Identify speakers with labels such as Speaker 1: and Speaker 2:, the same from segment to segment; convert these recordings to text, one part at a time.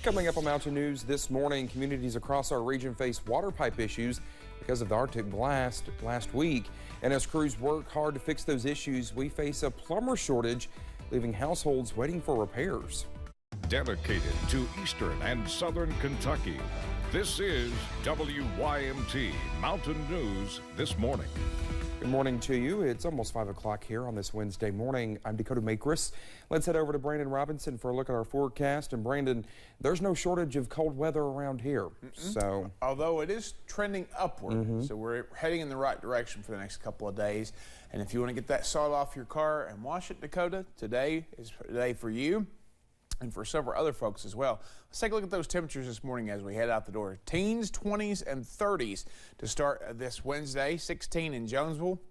Speaker 1: Coming up on Mountain News this morning, communities across our region face water pipe issues because of the Arctic blast last week. And as crews work hard to fix those issues, we face a plumber shortage, leaving households waiting for repairs.
Speaker 2: Dedicated to Eastern and Southern Kentucky, this is WYMT Mountain News This Morning.
Speaker 1: Good morning to you. It's almost 5 o'clock here on this Wednesday morning. I'm Dakota Makris. Let's head over to Brandon Robinson for a look at our forecast. And Brandon, there's no shortage of cold weather around here. So,
Speaker 3: although it is trending upward, so we're heading in the right direction for the next couple of days. And if you want to get that salt off your car and wash it, Dakota, today is the day for you and for several other folks as well. Let's take a look at those temperatures this morning as we head out the door. Teens, 20s, and 30s to start this Wednesday. 16 in Jonesville,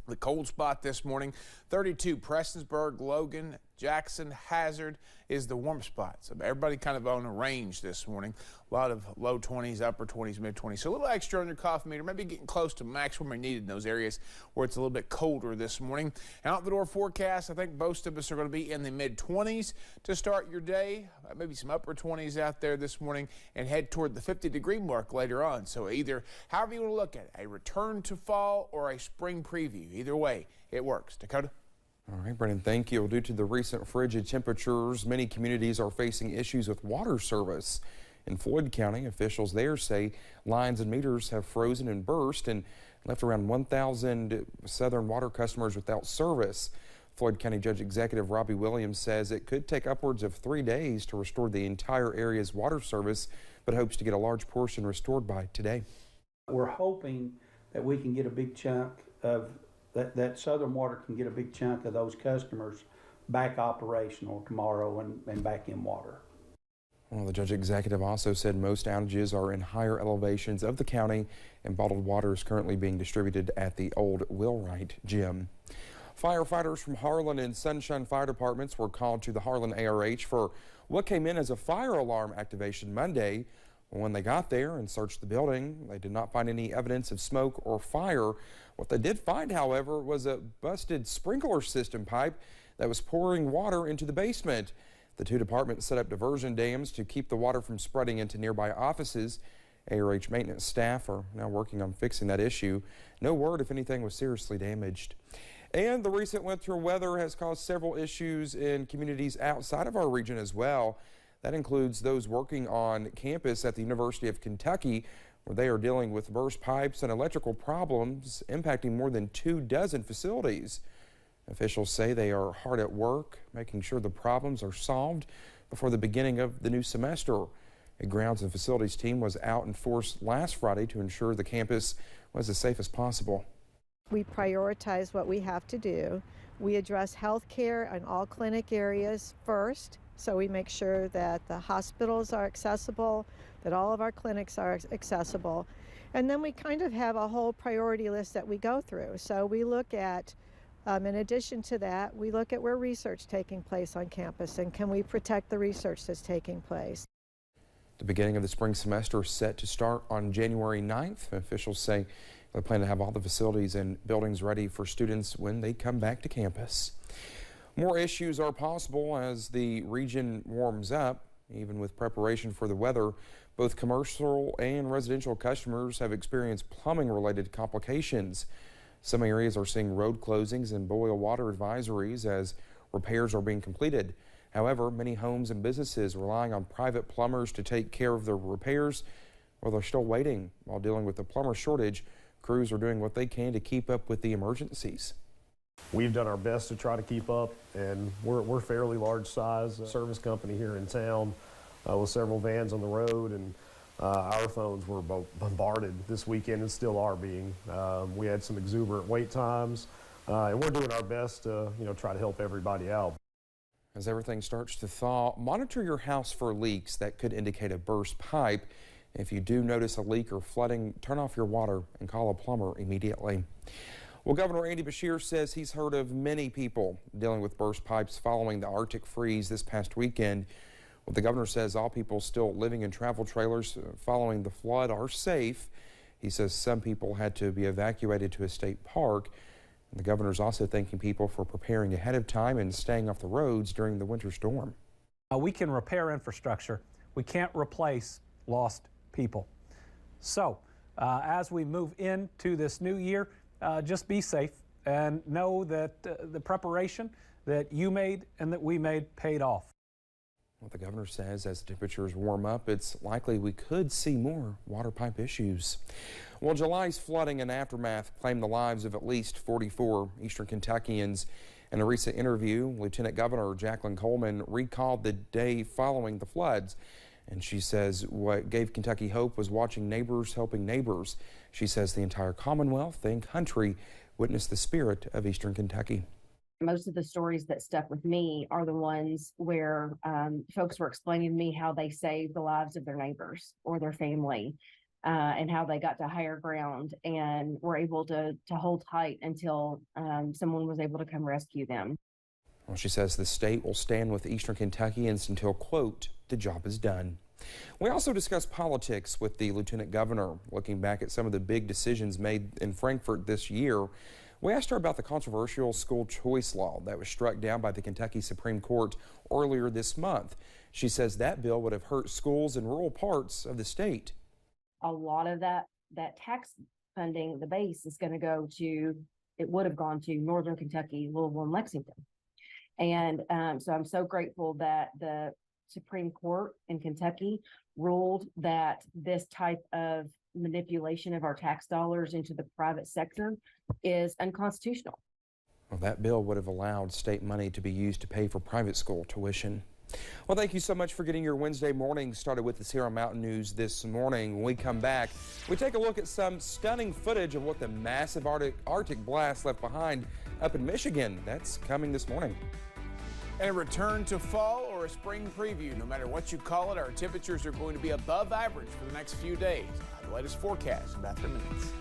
Speaker 3: the cold spot this morning. 32 Prestonsburg, Logan, Jackson, Hazard is the warm spot. So everybody kind of on a range this morning. A lot of low 20s, upper 20s, mid 20s. So a little extra on your coffee meter, maybe getting close to maximum where needed in those areas where it's a little bit colder this morning. Out the door forecast, I think most of us are going to be in the mid 20s to start your day. Maybe some upper 20s out there this morning and head toward the 50-degree mark later on. So either, however you want to look at it, a return to fall or a spring preview. Either way, it works. Dakota?
Speaker 1: all right, Brandon, thank you. Due to the recent frigid temperatures, many communities are facing issues with water service. In Floyd County, officials there say lines and meters have frozen and burst and left around 1,000 Southern Water customers without service. Floyd County Judge Executive Robbie Williams says it could take upwards of 3 days to restore the entire area's water service, but hopes to get a large portion restored by today.
Speaker 4: We're hoping that we can get a big chunk of that Southern Water can get a big chunk of those customers back operational tomorrow and back in water.
Speaker 1: Well, the judge executive also said most outages are in higher elevations of the county, and bottled water is currently being distributed at the old Wheelwright gym. Firefighters from Harlan and Sunshine Fire Departments were called to the Harlan ARH for what came in as a fire alarm activation Monday. When they got there and searched the building, they did not find any evidence of smoke or fire. What they did find, however, was a busted sprinkler system pipe that was pouring water into the basement. The two departments set up diversion dams to keep the water from spreading into nearby offices. ARH maintenance staff are now working on fixing that issue. No word if anything was seriously damaged. And the recent winter weather has caused several issues in communities outside of our region as well. That includes those working on campus at the University of Kentucky, where they are dealing with burst pipes and electrical problems impacting more than 24 facilities. Officials say they are hard at work, making sure the problems are solved before the beginning of the new semester. A grounds and facilities team was out in force last Friday to ensure the campus was as safe as possible.
Speaker 5: We prioritize what we have to do. We address health care in all clinic areas first. So we make sure that the hospitals are accessible, that all of our clinics are accessible. And then we kind of have a whole priority list that we go through. So we look at, in addition to that, we look at where research is taking place on campus and can we protect the research that's taking place.
Speaker 1: The beginning of the spring semester is set to start on January 9th. Officials say they plan to have all the facilities and buildings ready for students when they come back to campus. More issues are possible as the region warms up. Even with preparation for the weather, both commercial and residential customers have experienced plumbing-related complications. Some areas are seeing road closings and boil water advisories as repairs are being completed. However, many homes and businesses relying on private plumbers to take care of their repairs, well, they're still waiting. While dealing with the plumber shortage, crews are doing what they can to keep up with the emergencies.
Speaker 6: We've done our best to try to keep up, and we're fairly large size service company here in town with several vans on the road, and our phones were bombarded this weekend and still are being. We had some exuberant wait times, and we're doing our best to try to help everybody out.
Speaker 1: As everything starts to thaw, monitor your house for leaks that could indicate a burst pipe. If you do notice a leak or flooding, turn off your water and call a plumber immediately. Well, Governor Andy Beshear says he's heard of many people dealing with burst pipes following the Arctic freeze this past weekend. Well, the governor says all people still living in travel trailers following the flood are safe. He says some people had to be evacuated to a state park. And the governor's also thanking people for preparing ahead of time and staying off the roads during the winter storm.
Speaker 7: We can repair infrastructure. We can't replace lost people. So as we move into this new year, just be safe and know that the preparation that you made and that we made paid off.
Speaker 1: What the governor says, as the temperatures warm up, it's likely we could see more water pipe issues. Well, July's flooding and aftermath claimed the lives of at least 44 Eastern Kentuckians. In a recent interview, Lieutenant Governor Jacqueline Coleman recalled the day following the floods. And she says what gave Kentucky hope was watching neighbors helping neighbors. She says the entire Commonwealth and country witnessed the spirit of Eastern Kentucky.
Speaker 8: Most of the stories that stuck with me are the ones where folks were explaining to me how they saved the lives of their neighbors or their family, and how they got to higher ground and were able to hold tight until someone was able to come rescue them.
Speaker 1: Well, she says the state will stand with Eastern Kentuckians until, quote, the job is done. We also discussed politics with the Lieutenant Governor, looking back at some of the big decisions made in Frankfort this year. We asked her about the controversial school choice law that was struck down by the Kentucky Supreme Court earlier this month. She says that bill would have hurt schools in rural parts of the state.
Speaker 8: A lot of that tax funding, the base is going to go to, it would have gone to Northern Kentucky, Louisville, and Lexington. And so I'm so grateful that the Supreme Court in Kentucky ruled that this type of manipulation of our tax dollars into the private sector is unconstitutional.
Speaker 1: Well, that bill would have allowed state money to be used to pay for private school tuition. Well, thank you so much for getting your Wednesday morning started with us here on Mountain News this morning. When we come back, we take a look at some stunning footage of what the massive Arctic blast left behind up in Michigan. That's coming this morning.
Speaker 3: And a return to fall or a spring preview, no matter what you call it, our temperatures are going to be above average for the next few days. The latest forecast in about 3 minutes.